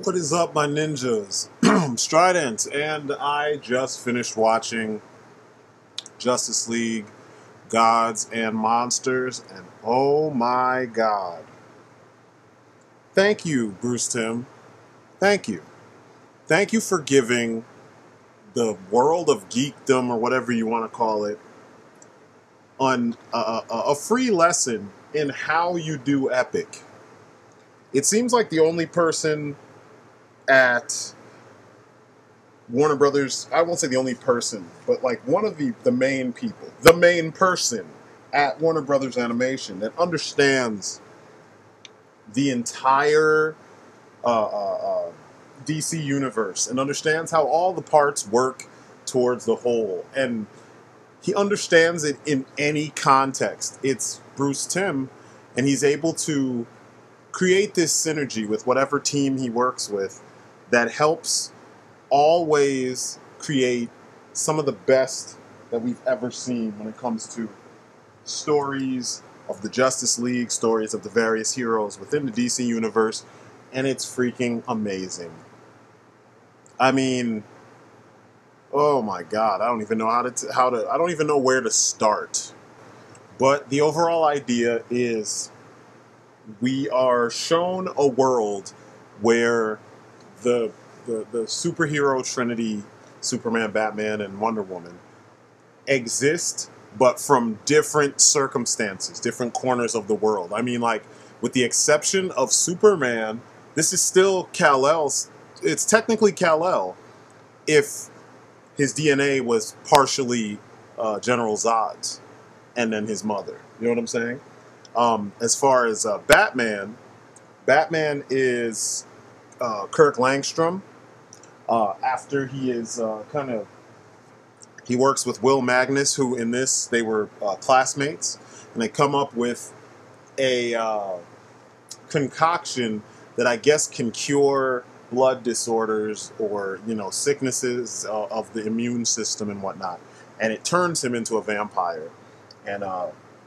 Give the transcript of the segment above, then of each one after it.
What is up, my ninjas? Strident, and I just finished watching Justice League Gods and Monsters, and oh my god. Thank you, Bruce Timm. Thank you. Thank you for giving the world of geekdom, or whatever you want to call it, on a free lesson in how you do epic. It seems like the only person at Warner Brothers, I won't say the only person, but like one of the main people, the main person at Warner Brothers Animation that understands the entire DC universe and understands how all the parts work towards the whole. And he understands it in any context. It's Bruce Timm, and he's able to create this synergy with whatever team he works with that helps always create some of the best that we've ever seen when it comes to stories of the Justice League, stories of the various heroes within the DC universe, and it's freaking amazing. I mean, oh my god, I don't even know I don't even know where to start. But the overall idea is we are shown a world where the superhero Trinity, Superman, Batman, and Wonder Woman exist, but from different circumstances, different corners of the world. I mean, like, with the exception of Superman, this is still Kal-El's. It's technically Kal-El if his DNA was partially General Zod's and then his mother. You know what I'm saying? As far as Batman, Batman is Kirk Langstrom. After he is he works with Will Magnus, who in this they were classmates, and they come up with a concoction that I guess can cure blood disorders or sicknesses of the immune system and whatnot, and it turns him into a vampire. And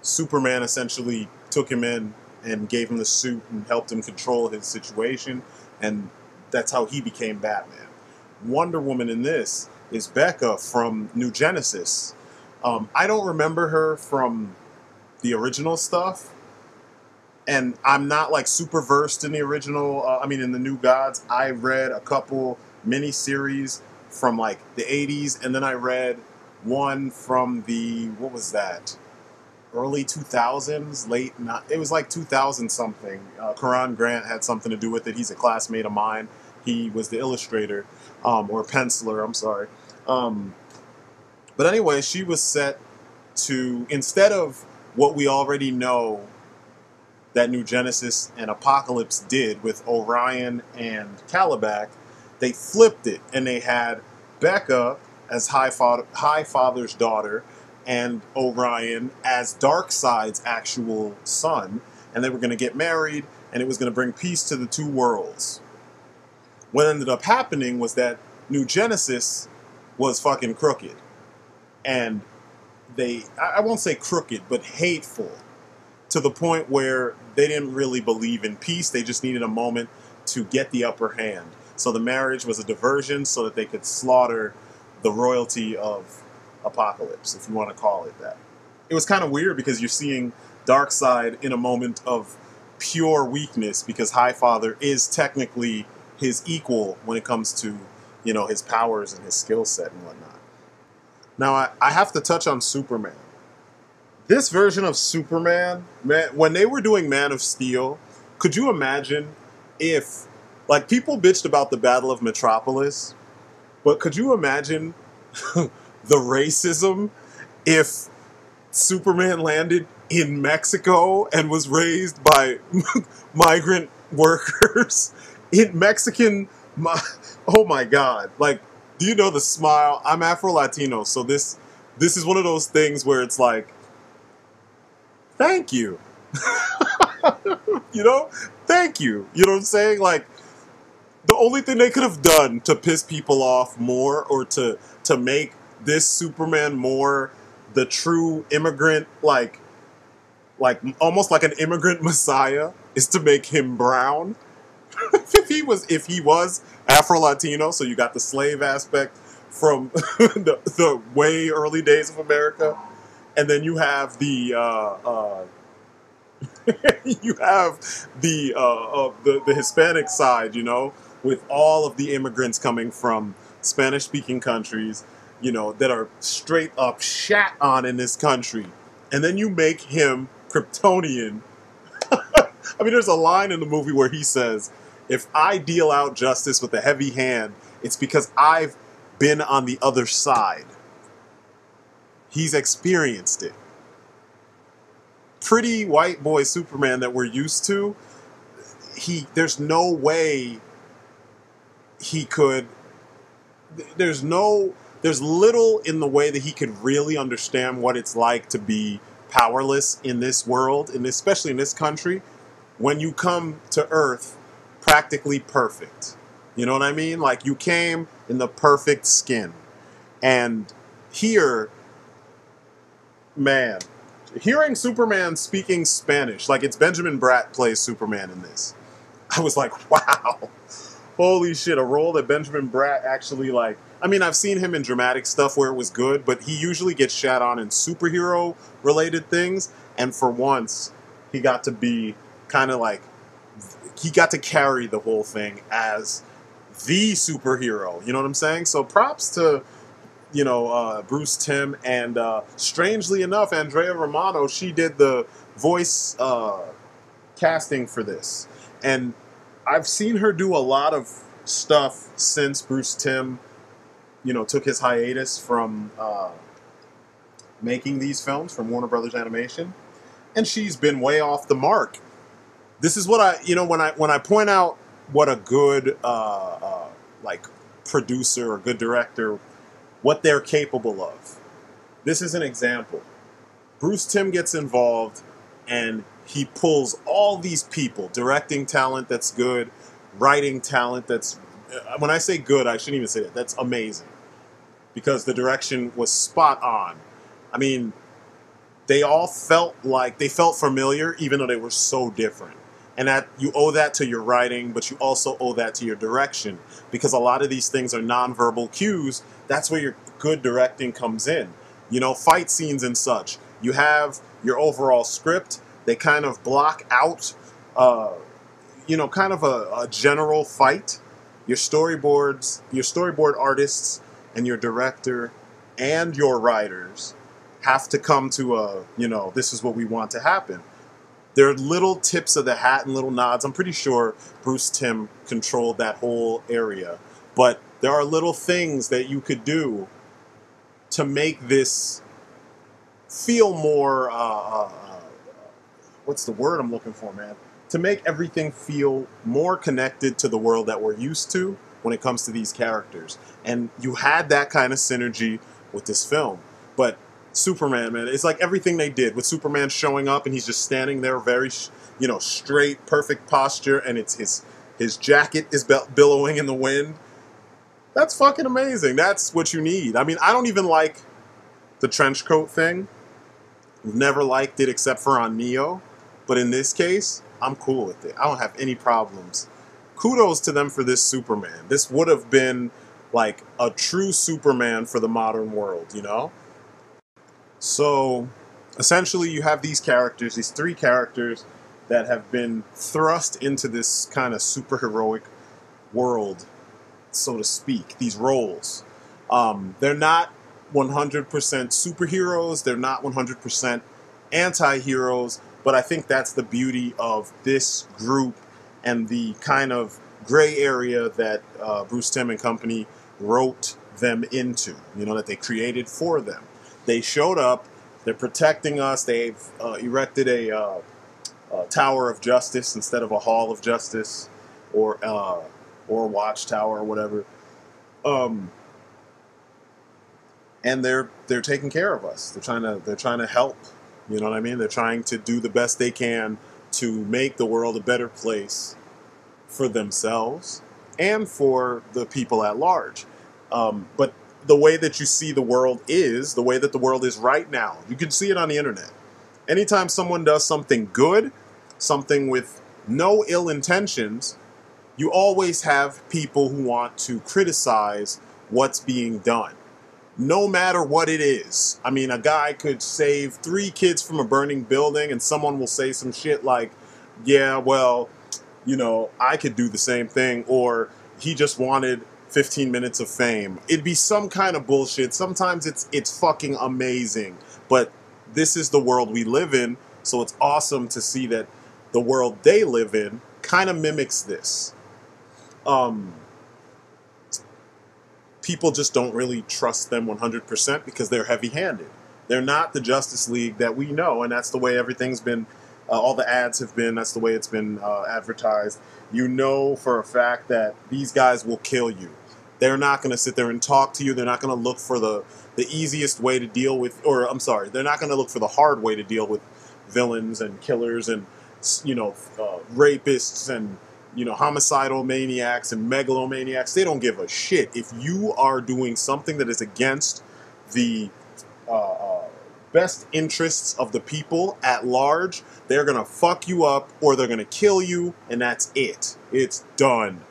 Superman essentially took him in and gave him the suit and helped him control his situation, and that's how he became Batman. Wonder Woman in this is Becca from New Genesis. I don't remember her from the original stuff, and I'm not like super versed in the original. In the New Gods. I read a couple miniseries from like the 80s, and then I read one from the, what was that? Early 2000s, it was like 2000 something. Karan Grant had something to do with it. He's a classmate of mine. He was the illustrator, or penciler, I'm sorry. But anyway, she was set to, instead of what we already know that New Genesis and Apocalypse did with Orion and Calabac, they flipped it, and they had Becca as High Father's daughter and Orion as Darkseid's actual son, and they were going to get married, and it was going to bring peace to the two worlds. What ended up happening was that New Genesis was fucking crooked. And I won't say crooked, but hateful, to the point where they didn't really believe in peace. They just needed a moment to get the upper hand. So the marriage was a diversion so that they could slaughter the royalty of Apocalypse, if you want to call it that. It was kind of weird because you're seeing Darkseid in a moment of pure weakness, because Highfather is technically his equal when it comes to, his powers and his skill set and whatnot. Now, I have to touch on Superman. This version of Superman, man, when they were doing Man of Steel, could you imagine if, like, people bitched about the Battle of Metropolis, but could you imagine the racism if Superman landed in Mexico and was raised by migrant workers in Mexican? Oh my god! Like, do you know the smile? I'm Afro-Latino, so this is one of those things where it's like, thank you. Thank you. You know what I'm saying? Like, the only thing they could have done to piss people off more, or to make this Superman more the true immigrant, like almost like an immigrant messiah, is to make him brown. if he was Afro-Latino, so you got the slave aspect from the way early days of America, and then you have the you have the Hispanic side, you know, with all of the immigrants coming from Spanish-speaking countries, you know, that are straight up shat on in this country, and then you make him Kryptonian. I mean, there's a line in the movie where he says, "If I deal out justice with a heavy hand, it's because I've been on the other side." He's experienced it. Pretty white boy Superman that we're used to, there's no way he could, there's little in the way that he could really understand what it's like to be powerless in this world, and especially in this country, when you come to Earth practically perfect. You know what I mean? Like, you came in the perfect skin. And here, man, hearing Superman speaking Spanish, like it's Benjamin Bratt plays Superman in this, I was like, wow, holy shit, a role that Benjamin Bratt actually, like, I mean, I've seen him in dramatic stuff where it was good, but he usually gets shat on in superhero-related things, and for once, he got to be kind of like, he got to carry the whole thing as the superhero, you know what I'm saying? So props to, you know, Bruce Timm, and strangely enough, Andrea Romano, she did the voice casting for this. And I've seen her do a lot of stuff since Bruce Timm, you know, took his hiatus from making these films from Warner Brothers Animation, and she's been way off the mark. This is what I, you know, when I point out what a good like producer or good director, what they're capable of. This is an example. Bruce Timm gets involved and he pulls all these people, directing talent that's good, writing talent that's, when I say good, I shouldn't even say that, that's amazing. Because the direction was spot on. I mean, they all felt familiar, even though they were so different. And that you owe that to your writing, but you also owe that to your direction. Because a lot of these things are nonverbal cues. That's where your good directing comes in. You know, fight scenes and such. You have your overall script. They kind of block out, you know, kind of a general fight. Your storyboard artists and your director and your writers have to come to a, you know, this is what we want to happen. There are little tips of the hat and little nods. I'm pretty sure Bruce Timm controlled that whole area. But there are little things that you could do to make this feel more, what's the word I'm looking for, man? To make everything feel more connected to the world that we're used to when it comes to these characters. And you had that kind of synergy with this film. But Superman, man, it's like everything they did with Superman showing up and he's just standing there very, you know, straight, perfect posture, and it's his jacket is billowing in the wind. That's fucking amazing. That's what you need. I mean, I don't even like the trench coat thing. Never liked it except for on Neo. But in this case, I'm cool with it. I don't have any problems. Kudos to them for this Superman. This would have been like a true Superman for the modern world, you know? So, essentially, you have these characters, these three characters that have been thrust into this kind of superheroic world, so to speak, these roles. They're not 100% superheroes, they're not 100% anti-heroes, but I think that's the beauty of this group and the kind of gray area that Bruce Timm and company wrote them into, you know, that they created for them. They showed up, they're protecting us, they've erected a Tower of Justice instead of a Hall of Justice, or a Watchtower or whatever. And they're taking care of us. They're trying to help. You know what I mean? They're trying to do the best they can to make the world a better place for themselves and for the people at large. But the way that you see the world is the way that the world is right now. You can see it on the internet. Anytime someone does something good, something with no ill intentions, you always have people who want to criticize what's being done, no matter what it is. I mean, a guy could save 3 kids from a burning building, and someone will say some shit like, yeah, well, you know, I could do the same thing, or he just wanted 15 minutes of fame. It'd be some kind of bullshit. Sometimes it's fucking amazing, but this is the world we live in, so it's awesome to see that the world they live in kind of mimics this. People just don't really trust them 100% because they're heavy-handed. They're not the Justice League that we know, and that's the way everything's been. All the ads have been. That's the way it's been advertised. You know for a fact that these guys will kill you. They're not going to sit there and talk to you. They're not going to look for the easiest way to deal with, or I'm sorry, they're not going to look for the hard way to deal with villains and killers and, you know, rapists and, you know, homicidal maniacs and megalomaniacs. They don't give a shit. If you are doing something that is against the best interests of the people at large, they're gonna fuck you up or they're gonna kill you, and that's it. It's done.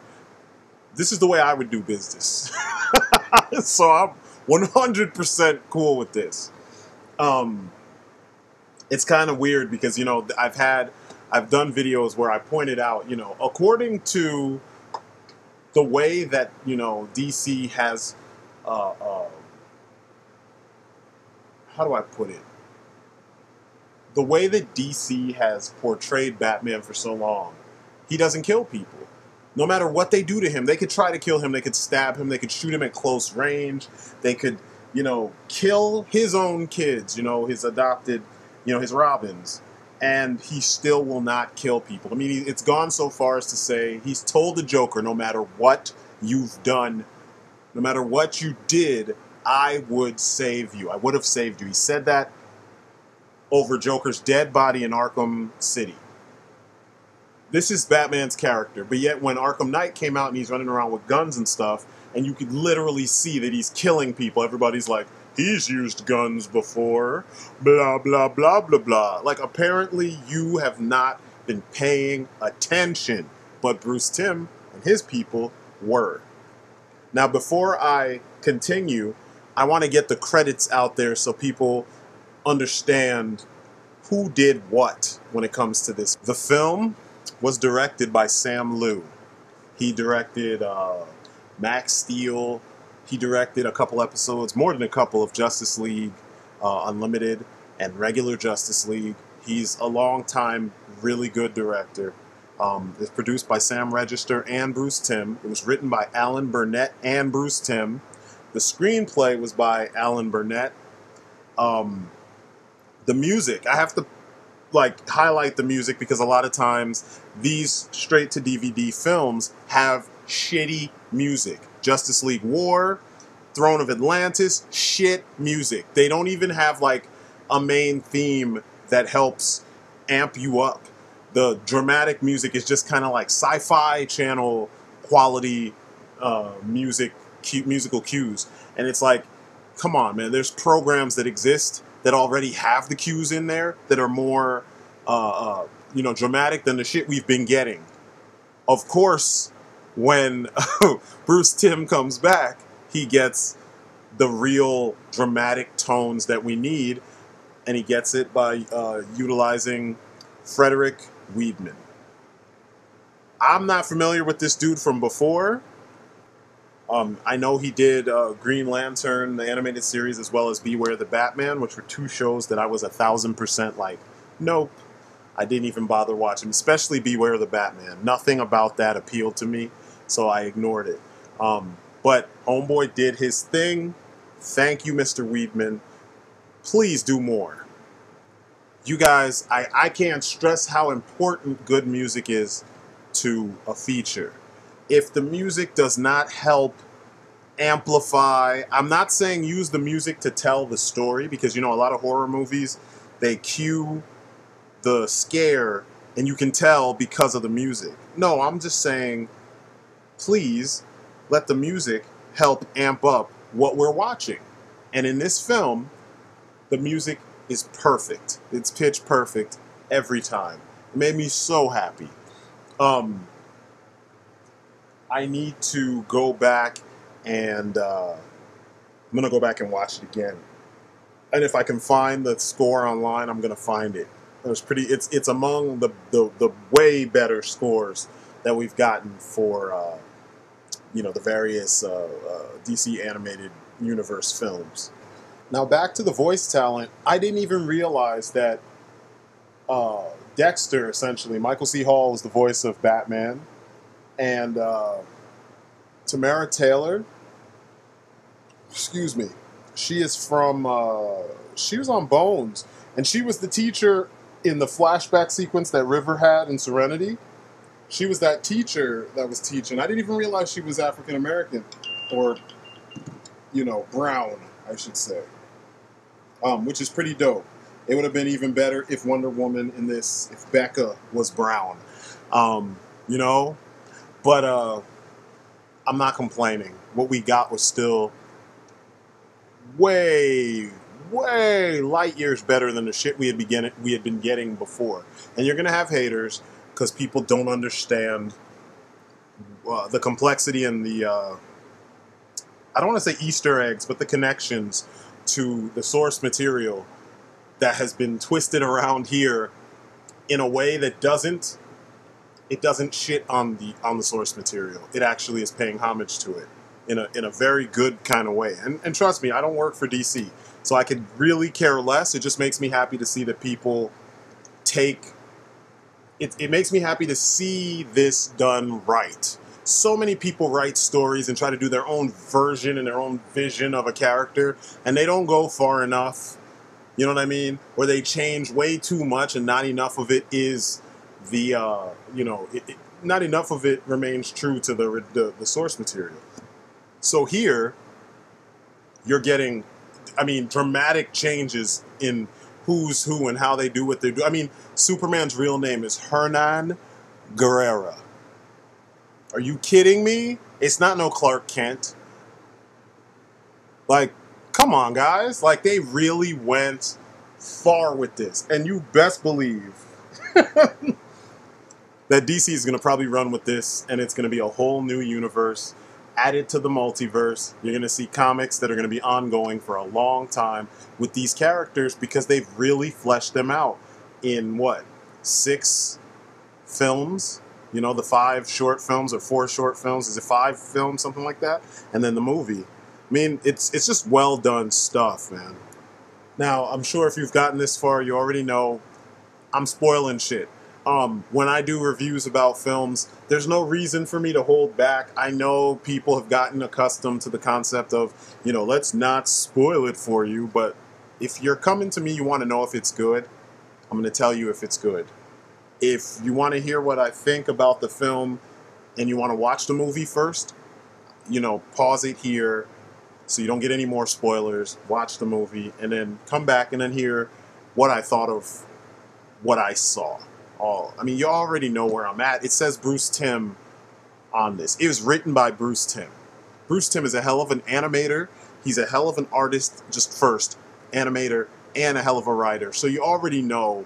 This is the way I would do business. So I'm 100% cool with this. It's kind of weird because, you know, I've done videos where I pointed out, you know, according to the way that, you know, DC has how do I put it? The way that DC has portrayed Batman for so long, he doesn't kill people. No matter what they do to him, they could try to kill him, they could stab him, they could shoot him at close range, they could, you know, kill his own kids, you know, his adopted, you know, his Robins, and he still will not kill people. I mean, it's gone so far as to say he's told the Joker, no matter what you've done, no matter what you did, I would save you. I would have saved you. He said that over Joker's dead body in Arkham City. This is Batman's character, but yet when Arkham Knight came out and he's running around with guns and stuff, and you could literally see that he's killing people, everybody's like, he's used guns before, blah, blah, blah, blah, blah. Like, apparently you have not been paying attention, but Bruce Timm and his people were. Now, before I continue, I want to get the credits out there so people understand who did what when it comes to this. The film was directed by Sam Liu. He directed Max Steel. He directed a couple episodes, more than a couple, of Justice League Unlimited and regular Justice League. He's a long-time, really good director. It's produced by Sam Register and Bruce Timm. It was written by Alan Burnett and Bruce Timm. The screenplay was by Alan Burnett. The music, I have to like highlight the music because a lot of times these straight-to-DVD films have shitty music. Justice League War, Throne of Atlantis, shit music. They don't even have like a main theme that helps amp you up. The dramatic music is just kind of like sci-fi channel quality musical cues. And it's like, come on, man, there's programs that exist that already have the cues in there that are more, you know, dramatic than the shit we've been getting. Of course, when Bruce Timm comes back, he gets the real dramatic tones that we need, and he gets it by utilizing Frederick Weidman. I'm not familiar with this dude from before. I know he did Green Lantern, the animated series, as well as Beware the Batman, which were 2 shows that I was 1,000% like, nope. I didn't even bother watching, especially Beware the Batman. Nothing about that appealed to me, so I ignored it. But Homeboy did his thing. Thank you, Mr. Weidman. Please do more. You guys, I can't stress how important good music is to a feature. If the music does not help amplify, I'm not saying use the music to tell the story, because, you know, a lot of horror movies, they cue the scare and you can tell because of the music. No, I'm just saying, please let the music help amp up what we're watching. And in this film, the music is perfect. It's pitch perfect every time. It made me so happy. I need to go back and I'm gonna go back and watch it again. And if I can find the score online, I'm gonna find it. It's among the way better scores that we've gotten for the various DC animated universe films. Now back to the voice talent. I didn't even realize that Dexter, essentially, Michael C. Hall is the voice of Batman, and Tamara Taylor, excuse me, she is from, she was on Bones, and she was the teacher in the flashback sequence that River had in Serenity. She was that teacher that was teaching. I didn't even realize she was African American, or, brown, I should say, which is pretty dope. It would have been even better if Wonder Woman in this, if Becca was brown, you know? But I'm not complaining. What we got was still way, way light years better than the shit we had been getting before. And you're going to have haters because people don't understand the complexity and the, I don't want to say Easter eggs, but the connections to the source material that has been twisted around here in a way that doesn't shit on the source material. It actually is paying homage to it in a very good kind of way. And trust me, I don't work for DC, so I could really care less. It just makes me happy to see that people take it. It makes me happy to see this done right. So many people write stories and try to do their own version and their own vision of a character, and they don't go far enough. You know what I mean? Or they change way too much, and not enough of it is the not enough of it remains true to the source material. So here, you're getting, dramatic changes in who's who and how they do what they do. I mean, Superman's real name is Hernan Guerrera. Are you kidding me? It's not no Clark Kent. Like, come on, guys. Like, they really went far with this. And you best believe that DC is going to probably run with this, and it's going to be a whole new universe added to the multiverse. You're going to see comics that are going to be ongoing for a long time with these characters because they've really fleshed them out in, 6 films? The 5 short films or 4 short films. Is it 5 films, something like that? And then the movie. It's just well done stuff, man. Now, I'm sure if you've gotten this far, you already know I'm spoiling shit. When I do reviews about films, there's no reason for me to hold back. I know people have gotten accustomed to the concept of, let's not spoil it for you. But if you're coming to me, you want to know if it's good, I'm going to tell you if it's good. If you want to hear what I think about the film and you want to watch the movie first, pause it here so you don't get any more spoilers. Watch the movie and then come back and then hear what I thought of what I saw. You already know where I'm at. It says Bruce Timm on this. It was written by Bruce Timm. Bruce Timm is a hell of an animator. He's a hell of an artist, just first, animator, and a hell of a writer. So you already know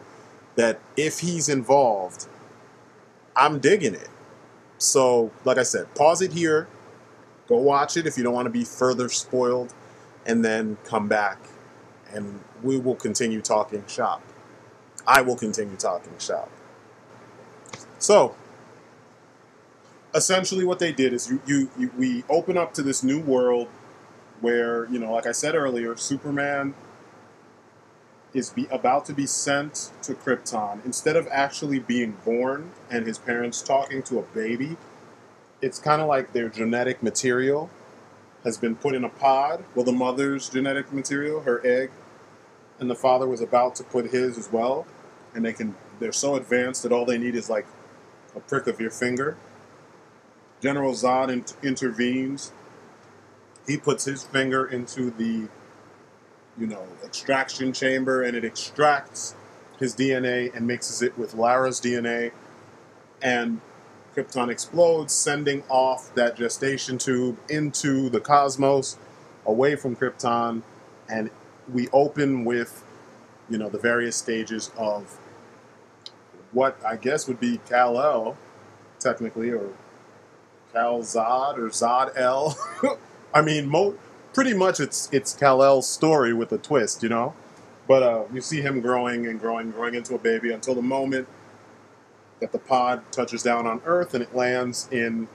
that if he's involved, I'm digging it. So, like I said, pause it here. Go watch it if you don't want to be further spoiled. And then come back and we will continue talking shop. I will continue talking shop. So, essentially what they did is we open up to this new world where, like I said earlier, Superman is about to be sent to Krypton. Instead of actually being born and his parents talking to a baby, it's kind of like their genetic material has been put in a pod. Well, the mother's genetic material, her egg, and the father was about to put his as well. And they're so advanced that all they need is like a prick of your finger. General Zod intervenes. He puts his finger into the extraction chamber, and it extracts his DNA and mixes it with Lara's DNA, and Krypton explodes, sending off that gestation tube into the cosmos, away from Krypton, and we open with, the various stages of what I guess would be Kal-El, technically, or Kal-Zad or Zod-El. I mean, pretty much it's Kal-El's story with a twist, you know? But you see him growing and growing into a baby until the moment that the pod touches down on Earth and it lands in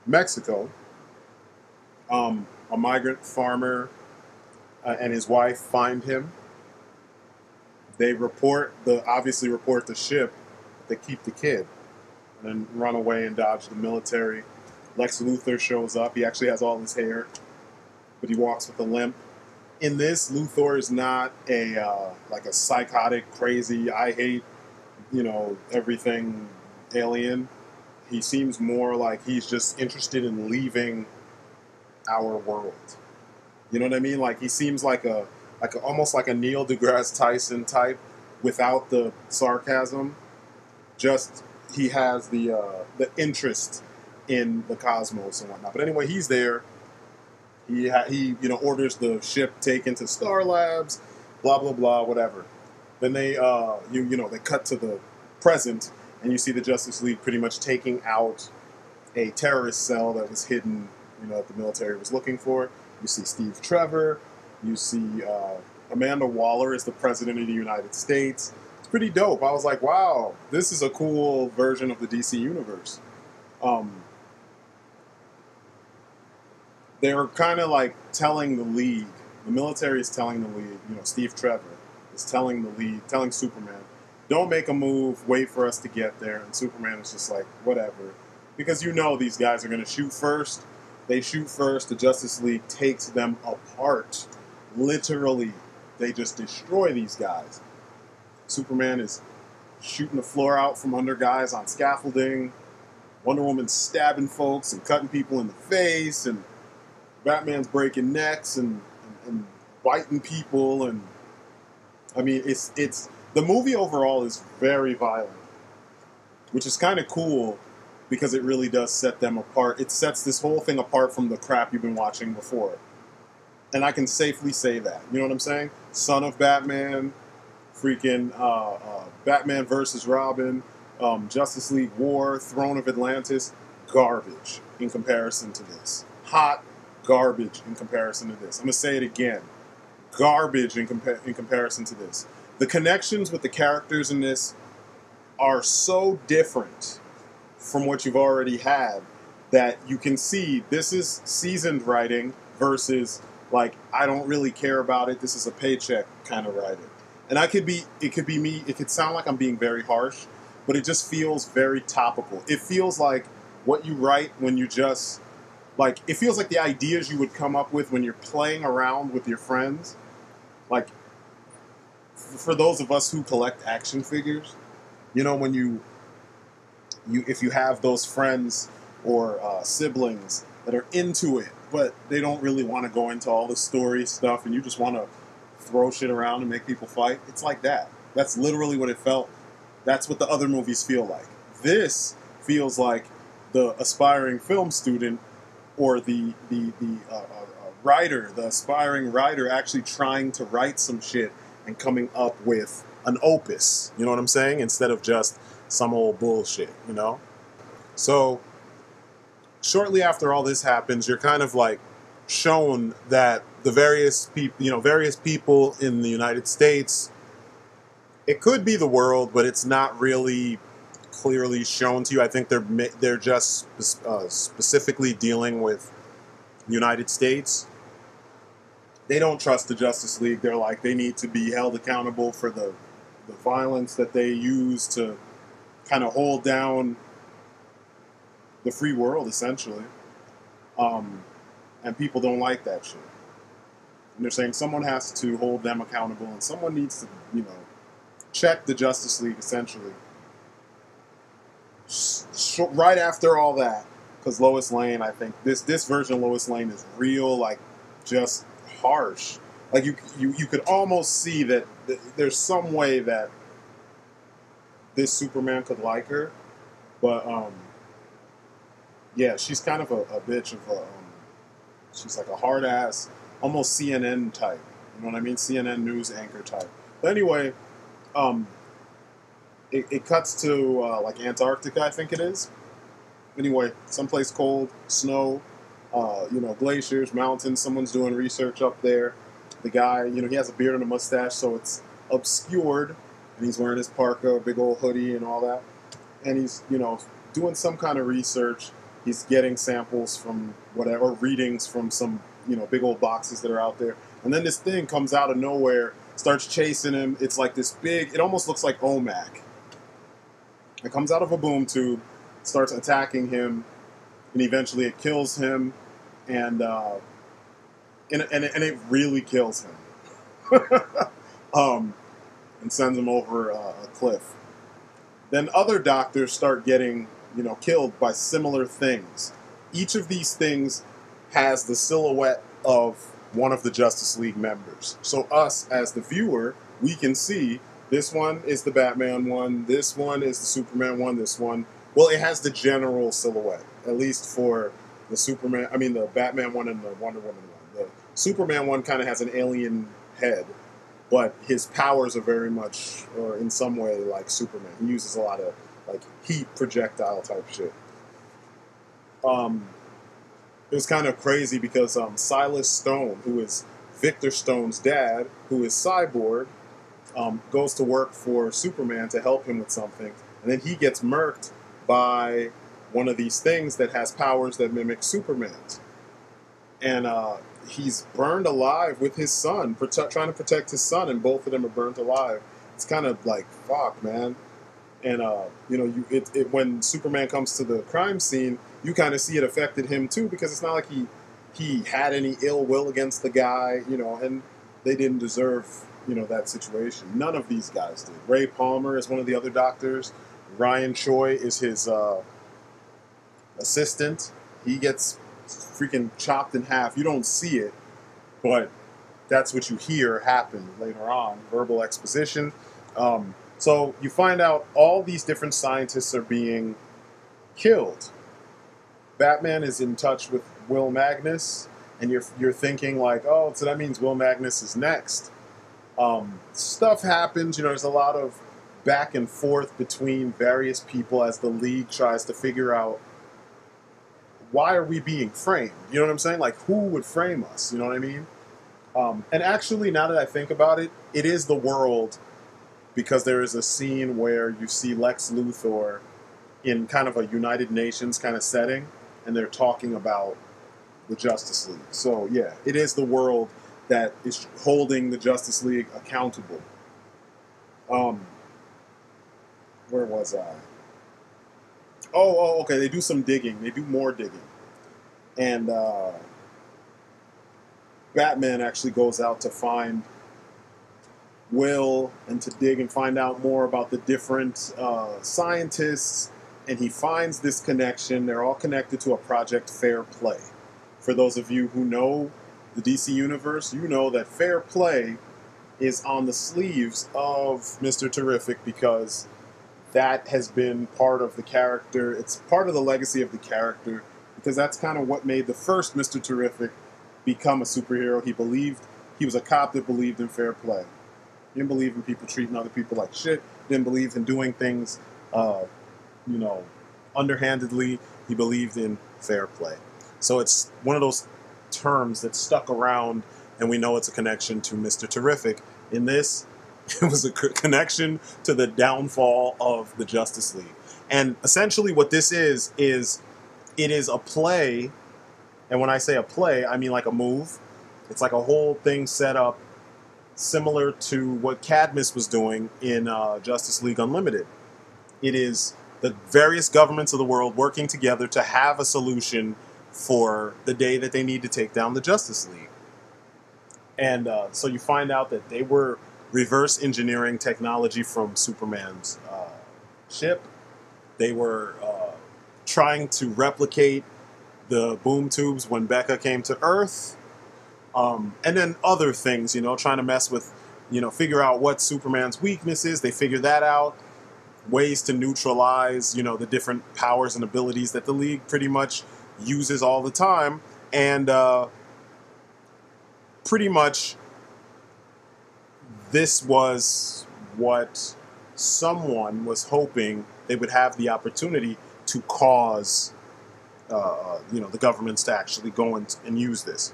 Mexico. A migrant farmer and his wife find him. They obviously report the ship. They keep the kid and then run away and dodge the military. Lex Luthor shows up. He actually has all his hair, but he walks with a limp. In this, Luthor is not like a psychotic, crazy, I hate, everything alien. He seems more like he's just interested in leaving our world. You know what I mean? Like he seems like almost like a Neil deGrasse Tyson type without the sarcasm. Just he has the interest in the cosmos and whatnot. But anyway, he's there. He orders the ship taken to Star Labs, blah blah blah, whatever. Then they they cut to the present, and you see the Justice League pretty much taking out a terrorist cell that was hidden, that the military was looking for. You see Steve Trevor. You see Amanda Waller is the president of the United States. It's pretty dope. I was like, wow, this is a cool version of the DC universe. They were kind of like telling the League, the military is telling the League, Steve Trevor is telling the League, telling Superman, don't make a move, wait for us to get there. And Superman is just like, whatever. Because these guys are going to shoot first. They shoot first. The Justice League takes them apart. Literally, they just destroy these guys. Superman is shooting the floor out from under guys on scaffolding. Wonder Woman's stabbing folks and cutting people in the face. And Batman's breaking necks and biting people. And I mean, it's the movie overall is very violent, which is kind of cool because it really does set them apart. It sets this whole thing apart from the crap you've been watching before. And I can safely say that. You know what I'm saying? Son of Batman, freaking Batman versus Robin, Justice League War, Throne of Atlantis, garbage in comparison to this. Hot garbage in comparison to this. I'm going to say it again. Garbage in comparison to this. The connections with the characters in this are so different from what you've already had that you can see this is seasoned writing versus like, I don't really care about it, this is a paycheck kind of writing. And it could be me, it could sound like I'm being very harsh, but it just feels very topical. It feels like what you write when you just, like, it feels like the ideas you would come up with when you're playing around with your friends. Like, for those of us who collect action figures, when if you have those friends or siblings that are into it, but they don't really want to go into all the story stuff and you just want to throw shit around and make people fight, it's like that. That's literally what it felt. That's what the other movies feel like. This feels like the aspiring film student or the writer, the aspiring writer actually trying to write some shit and coming up with an opus, you know what I'm saying? Instead of just some old bullshit, So, shortly after all this happens, you're kind of like shown that the various people in the United States, it could be the world, but it's not really clearly shown to you. I think they're just specifically dealing with the United States. They don't trust the Justice League. They're like, they need to be held accountable for the violence that they use to kind of hold down the free world, essentially. And people don't like that shit. And they're saying someone has to hold them accountable and someone needs to, check the Justice League, essentially. Right after all that, because Lois Lane, I think, this version of Lois Lane is real, like, just harsh. Like, you could almost see that there's some way that this Superman could like her. But, yeah, she's kind of a bitch of a... she's like a hard-ass, almost CNN type. You know what I mean? CNN news anchor type. But anyway, it cuts to, like, Antarctica, I think it is. Anyway, someplace cold, snow, glaciers, mountains. Someone's doing research up there. The guy, he has a beard and a mustache, so it's obscured, and he's wearing his parka, a big old hoodie, and all that. And he's, doing some kind of research. He's getting samples from whatever, readings from some, big old boxes that are out there. And then this thing comes out of nowhere, starts chasing him. It's like this big, it almost looks like OMAC. It comes out of a boom tube, starts attacking him, and eventually it kills him, and it really kills him, and sends him over a cliff. Then other doctors start getting, killed by similar things. Each of these things has the silhouette of one of the Justice League members. So us, as the viewer, we can see this one is the Batman one, this one is the Superman one, this one. Well, it has the general silhouette, at least for the Batman one and the Wonder Woman one. The Superman one kind of has an alien head, but his powers are very much, or in some way, like Superman. He uses a lot of like heat projectile type shit. It was kind of crazy because Silas Stone, who is Victor Stone's dad, who is Cyborg, goes to work for Superman to help him with something, and then he gets murked by one of these things that has powers that mimic Superman's. And he's burned alive with his son, trying to protect his son, and both of them are burned alive. It's kind of like, fuck, man. And, when Superman comes to the crime scene, you kind of see it affected him, too, because it's not like he had any ill will against the guy, and they didn't deserve, that situation. None of these guys did. Ray Palmer is one of the other doctors. Ryan Choi is his assistant. He gets freaking chopped in half. You don't see it, but that's what you hear happen later on. Verbal exposition. So you find out all these different scientists are being killed. Batman is in touch with Will Magnus, and you're thinking like, oh, so that means Will Magnus is next. Stuff happens. There's a lot of back and forth between various people as the League tries to figure out, why are we being framed? You know what I'm saying? Like, who would frame us? You know what I mean? And actually, now that I think about it, it is the world, because there is a scene where you see Lex Luthor in kind of a United Nations kind of setting, and they're talking about the Justice League. So, yeah, it is the world that is holding the Justice League accountable. Where was I? Oh, okay. They do some digging. They do more digging. And Batman actually goes out to find Will and to dig and find out more about the different scientists. And he finds this connection. They're all connected to a Project Fair Play. For those of you who know the DC Universe, you know that Fair Play is on the sleeves of Mr. Terrific, because that has been part of the character. It's part of the legacy of the character, because that's kind of what made the first Mr. Terrific become a superhero. He was a cop that believed in fair play. He didn't believe in people treating other people like shit. Didn't believe in doing things, underhandedly. He believed in fair play. So it's one of those terms that stuck around, and we know it's a connection to Mr. Terrific. In this, it was a connection to the downfall of the Justice League. And essentially what this is it is a play, and when I say a play, I mean like a move. It's like a whole thing set up similar to what Cadmus was doing in Justice League Unlimited. It is the various governments of the world working together to have a solution for the day that they need to take down the Justice League. And so you find out that they were reverse engineering technology from Superman's ship. They were trying to replicate the boom tubes when Becca came to Earth. And then other things, trying to mess with, figure out what Superman's weakness is. They figure that out. Ways to neutralize, the different powers and abilities that the League pretty much uses all the time. And pretty much this was what someone was hoping they would have the opportunity to cause the governments to actually go and use this.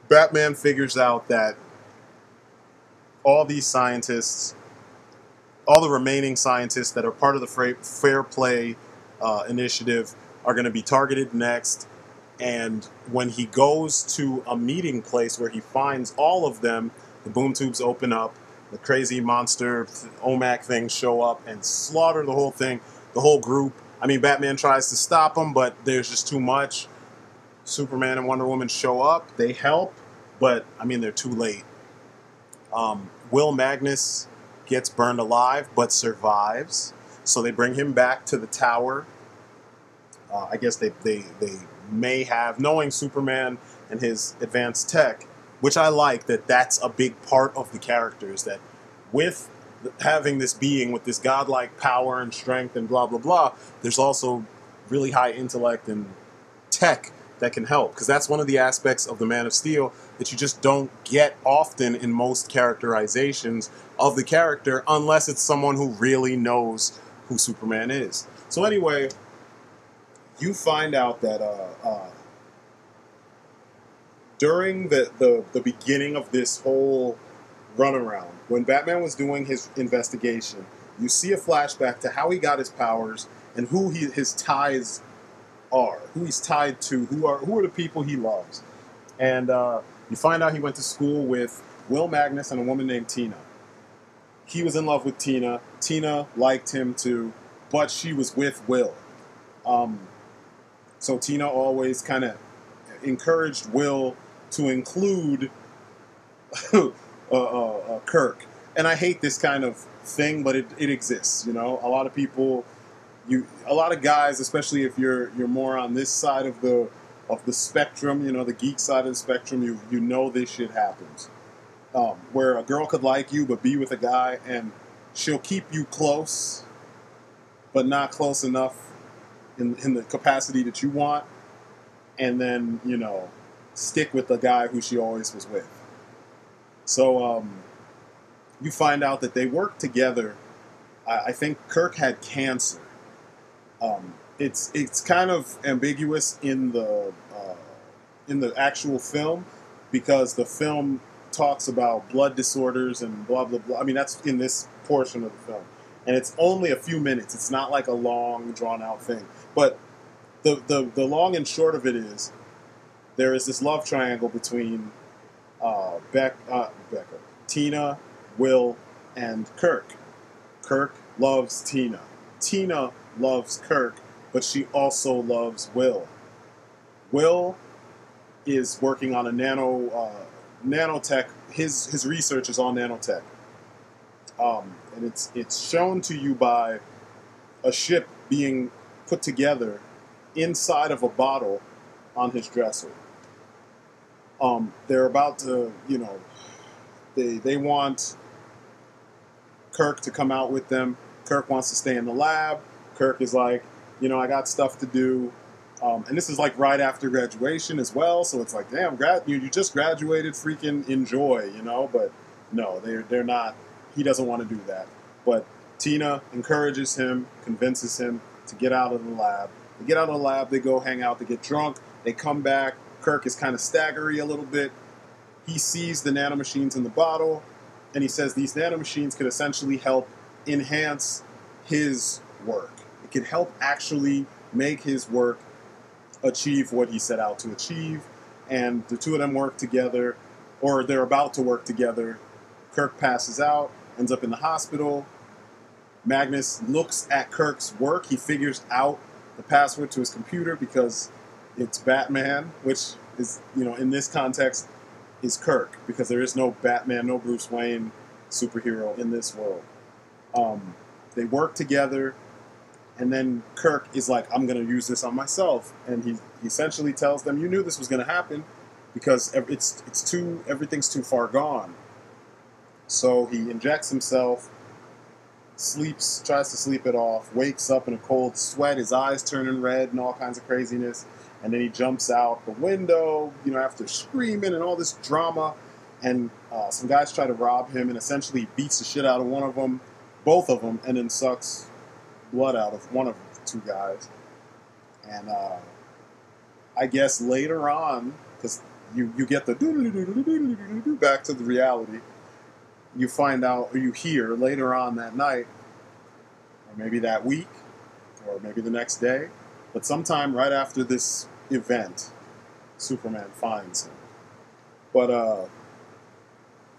Batman figures out that all these scientists, all the remaining scientists that are part of the Fair Play initiative, are going to be targeted next. And when he goes to a meeting place where he finds all of them, the boom tubes open up, the crazy monster OMAC things show up and slaughter the whole thing, the whole group. I mean, Batman tries to stop them, but there's just too much. Superman and Wonder Woman show up. They help, but, I mean, they're too late. Will Magnus gets burned alive, but survives. So they bring him back to the tower. I guess they may have, knowing Superman and his advanced tech, which I like, that's a big part of the characters, that with having this being with this godlike power and strength and blah, blah, blah, there's also really high intellect and tech that can help. Because that's one of the aspects of the Man of Steel that you just don't get often in most characterizations of the character, unless it's someone who really knows who Superman is. So anyway, you find out that during the beginning of this whole runaround, when Batman was doing his investigation, you see a flashback to how he got his powers and who his ties are, who he's tied to, who are the people he loves. And you find out he went to school with Will Magnus and a woman named Tina. He was in love with Tina. Tina liked him too, but she was with Will. So Tina always kind of encouraged Will to include Kirk. And I hate this kind of thing, but it exists. You know, a lot of people, a lot of guys, especially if you're more on this side of the spectrum, you know, the geek side of the spectrum, you know this shit happens. Where a girl could like you but be with a guy, and she'll keep you close, but not close enough in the capacity that you want, and then, you know, stick with the guy who she always was with. So you find out that they work together. I think Kirk had cancer. It's kind of ambiguous in the actual film, because the film talks about blood disorders and blah blah blah. I mean, that's in this portion of the film, and it's only a few minutes. It's not like a long drawn out thing. But the long and short of it is, there is this love triangle between Tina, Will, and Kirk. Kirk loves Tina. Tina loves Kirk, but she also loves Will. Will is working on a nanotech. His research is on nanotech, and it's shown to you by a ship being put together inside of a bottle on his dresser. They're about to, you know, they want Kirk to come out with them. Kirk wants to stay in the lab. Kirk is like, you know, I got stuff to do. And this is like right after graduation as well, so it's like, damn, you just graduated, freaking enjoy, you know. But no, they're not. He doesn't want to do that. But Tina encourages him, convinces him to get out of the lab. They get out of the lab, they go hang out, they get drunk, they come back. Kirk is kind of staggery a little bit. He sees the nanomachines in the bottle, and he says these nanomachines could essentially help enhance his work. It could help actually make his work achieve what he set out to achieve. And the two of them work together, or they're about to work together. Kirk passes out, ends up in the hospital. Magnus looks at Kirk's work. He figures out the password to his computer because it's Batman, which is, you know, in this context, is Kirk, because there is no Batman, no Bruce Wayne superhero in this world. They work together, and then Kirk is like, I'm going to use this on myself. And he essentially tells them, you knew this was going to happen because everything's too far gone. So he injects himself, sleeps, tries to sleep it off, wakes up in a cold sweat, his eyes turning red and all kinds of craziness. And then he jumps out the window, you know, after screaming and all this drama. And some guys try to rob him, and essentially beats the shit out of one of them, both of them, and then sucks blood out of one of the two guys. And I guess later on, because you get the back to the reality, you find out, or you hear later on that night, or maybe that week, or maybe the next day, but sometime right after this event, Superman finds him. But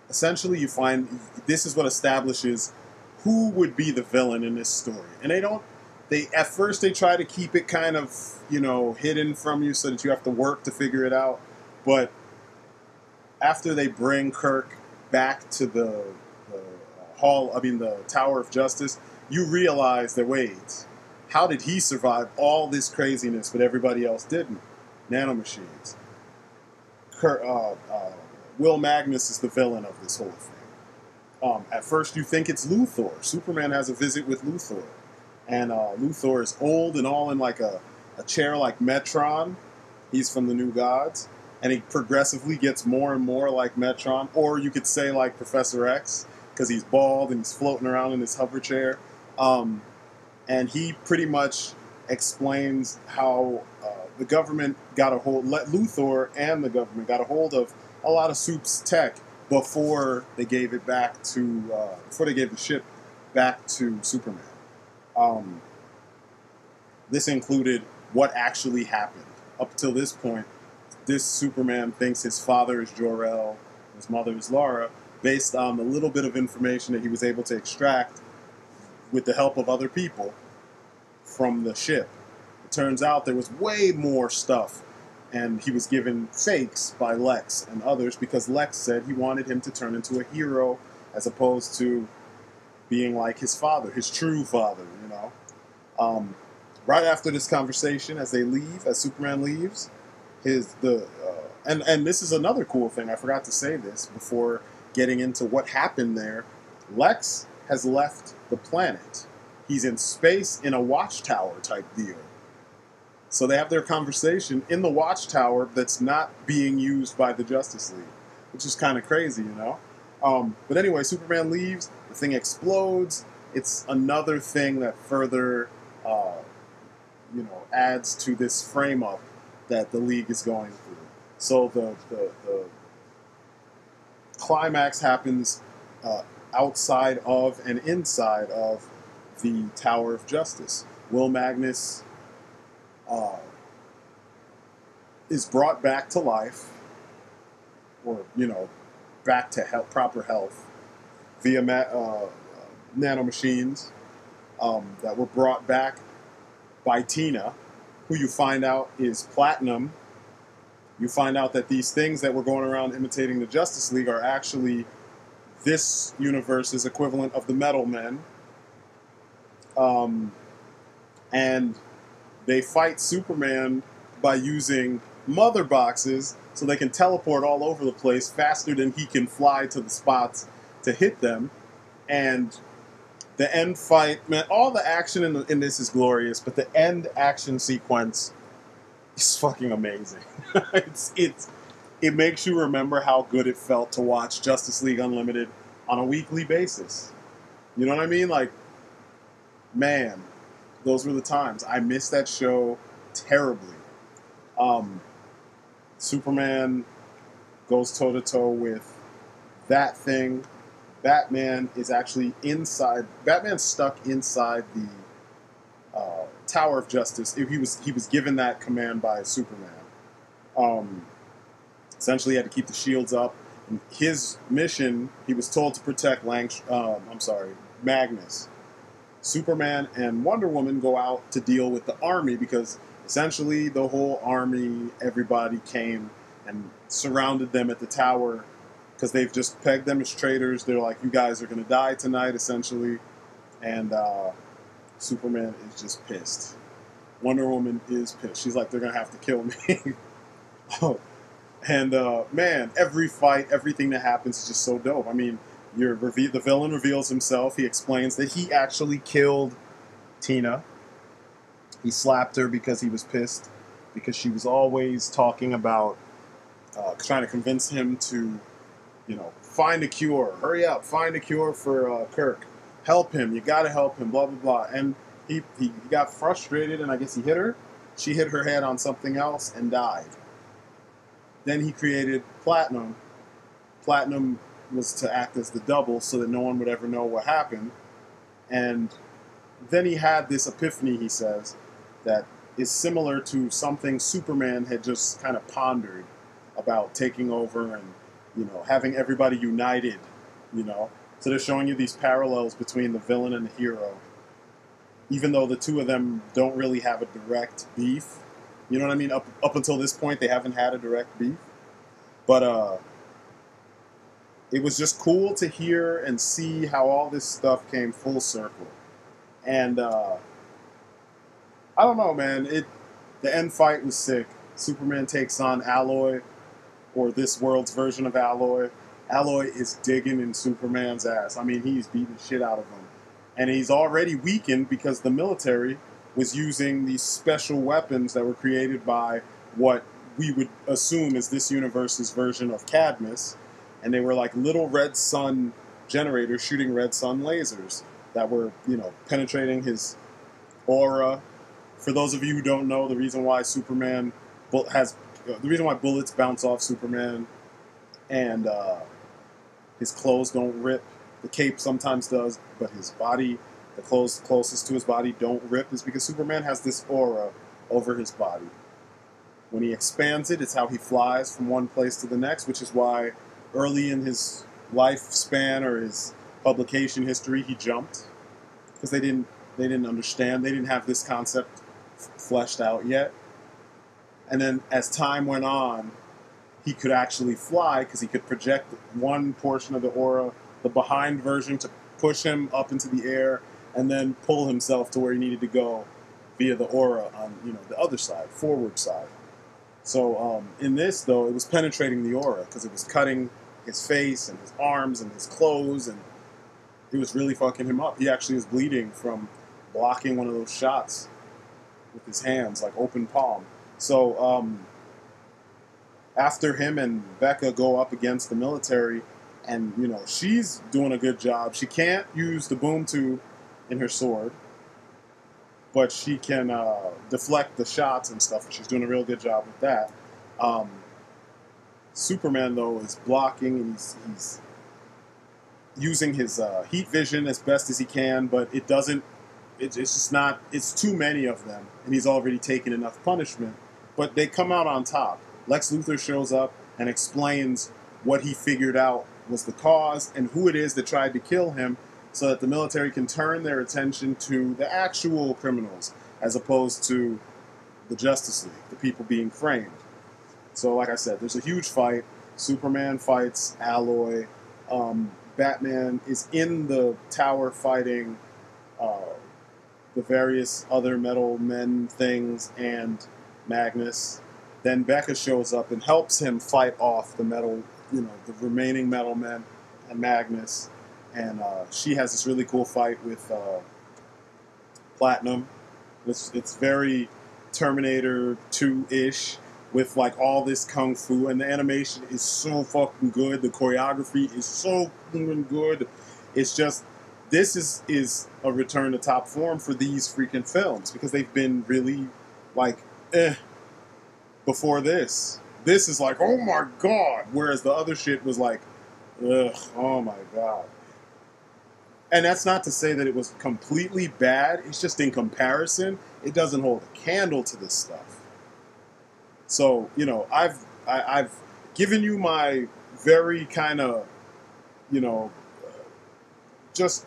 essentially, you find this is what establishes who would be the villain in this story, and they don't. They at first they try to keep it kind of hidden from you so that you have to work to figure it out, but after they bring Kirk back to the the Tower of Justice, you realize that wait, how did he survive all this craziness but everybody else didn't? Nanomachines. Will Magnus is the villain of this whole thing. At first you think it's Luthor. Superman has a visit with Luthor. And Luthor is old and all in like a chair like Metron. He's from the New Gods. And he progressively gets more and more like Metron. Or you could say like Professor X, because he's bald and he's floating around in his hover chair. And he pretty much explains how the government Luthor and the government got a hold of a lot of Soup's tech before they gave it back to, before they gave the ship back to Superman. This included what actually happened. Up till this point, this Superman thinks his father is Jor-El, his mother is Lara, based on the little bit of information that he was able to extract with the help of other people from the ship. It turns out there was way more stuff, and he was given fakes by Lex and others because Lex said he wanted him to turn into a hero as opposed to being like his father, his true father, Right after this conversation, as they leave, as Superman leaves, and this is another cool thing, I forgot to say this before getting into what happened there. Lex has left the planet. He's in space in a watchtower type deal. So they have their conversation in the watchtower that's not being used by the Justice League, which is kind of crazy, But anyway, Superman leaves, the thing explodes. It's another thing that further, adds to this frame-up that the League is going through. So the climax happens outside of and inside of the Tower of Justice. Will Magnus is brought back to life, or back to proper health via nanomachines that were brought back by Tina, who you find out is Platinum. You find out that these things that were going around imitating the Justice League are actually this universe's equivalent of the Metal Men. And they fight Superman by using mother boxes so they can teleport all over the place faster than he can fly to the spots to hit them. And the end fight, man, all the action in this is glorious, but the end action sequence is fucking amazing. It makes you remember how good it felt to watch Justice League Unlimited on a weekly basis. You know what I mean? Like, man, those were the times. I missed that show terribly. Superman goes toe-to-toe with that thing. Batman is actually inside. Batman's stuck inside the Tower of Justice. He was given that command by Superman. Essentially, he had to keep the shields up. And his mission, he was told to protect Magnus. Superman and Wonder Woman go out to deal with the army because essentially the whole army, everybody came and surrounded them at the tower because they've just pegged them as traitors. They're like, you guys are going to die tonight, essentially. And Superman is just pissed. Wonder Woman is pissed. She's like, they're going to have to kill me. And, man, every fight, everything that happens is just so dope. I mean, the villain reveals himself. He explains that he actually killed Tina. He slapped her because he was pissed, because she was always talking about trying to convince him to, find a cure. Hurry up, find a cure for Kirk. Help him. You got to help him, blah, blah, blah. And he got frustrated, and I guess he hit her. She hit her head on something else and died. Then he created Platinum. Platinum was to act as the double so that no one would ever know what happened. And then he had this epiphany, he says, that is similar to something Superman had just kind of pondered about taking over and, you know, having everybody united, you know. So they're showing you these parallels between the villain and the hero, even though the two of them don't really have a direct beef. You know what I mean? Up until this point, they haven't had a direct beef. But it was just cool to hear and see how all this stuff came full circle. And I don't know, man. The end fight was sick. Superman takes on Alloy, or this world's version of Alloy. Alloy is digging in Superman's ass. I mean, he's beating shit out of him. And he's already weakened because the military was using these special weapons that were created by what we would assume is this universe's version of Cadmus. And they were like little red sun generators shooting red sun lasers that were, you know, penetrating his aura. For those of you who don't know, the reason why the reason why bullets bounce off Superman and his clothes don't rip, the cape sometimes does, but his body, the clothes closest to his body don't rip, is because Superman has this aura over his body. When he expands it, it's how he flies from one place to the next, which is why early in his lifespan or his publication history, he jumped, because they didn't understand, they didn't have this concept fleshed out yet. And then as time went on, he could actually fly because he could project one portion of the aura, the behind version, to push him up into the air and then pull himself to where he needed to go via the aura on, you know, the other side, forward side. So in this, though, it was penetrating the aura because it was cutting his face and his arms and his clothes, and it was really fucking him up. He actually was bleeding from blocking one of those shots with his hands, like open palm. So after him and Becca go up against the military, and, you know, she's doing a good job. She can't use the boom tube in her sword, but she can deflect the shots and stuff. She's doing a real good job with that. Superman, though, is blocking, and he's using his heat vision as best as he can, but it doesn't, it's just not, it's too many of them, and he's already taken enough punishment. But they come out on top. Lex Luthor shows up and explains what he figured out was the cause and who it is that tried to kill him, so that the military can turn their attention to the actual criminals as opposed to the Justice League, the people being framed. So like I said, there's a huge fight. Superman fights Alloy. Batman is in the tower fighting the various other metal men things and Magnus. Then Becca shows up and helps him fight off the metal, you know, the remaining metal men and Magnus. And she has this really cool fight with Platinum. It's very Terminator 2-ish with like all this kung fu, and the animation is so fucking good. The choreography is so fucking good. It's just, this is a return to top form for these freaking films, because they've been really like before this. This is like, oh my god, whereas the other shit was like, ugh, oh my god. And that's not to say that it was completely bad. It's just in comparison, it doesn't hold a candle to this stuff. So, you know, I've given you my very kind of, you know, just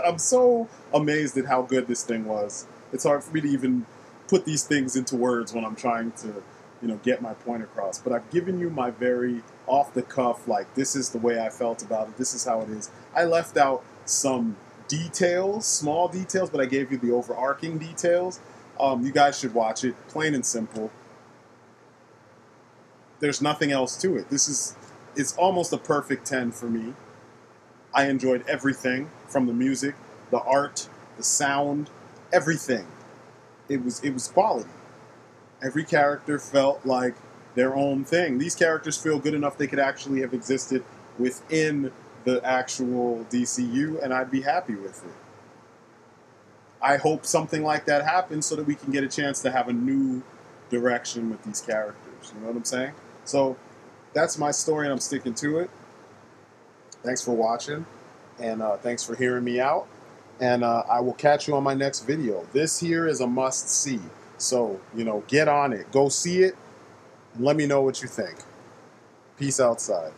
I'm so amazed at how good this thing was. It's hard for me to even put these things into words when I'm trying to, you know, get my point across. But I've given you my very off the cuff, like, this is the way I felt about it. This is how it is. I left out some details, small details, but I gave you the overarching details. You guys should watch it, plain and simple. There's nothing else to it. It's almost a perfect 10 for me. I enjoyed everything from the music, the art, the sound, everything. It was quality. Every character felt like their own thing. These characters feel good enough they could actually have existed within the actual DCU, and I'd be happy with it. I hope something like that happens so that we can get a chance to have a new direction with these characters. You know what I'm saying? So that's my story, and I'm sticking to it. Thanks for watching, and thanks for hearing me out. And I will catch you on my next video. This here is a must-see. So, you know, get on it. Go see it, and let me know what you think. Peace outside.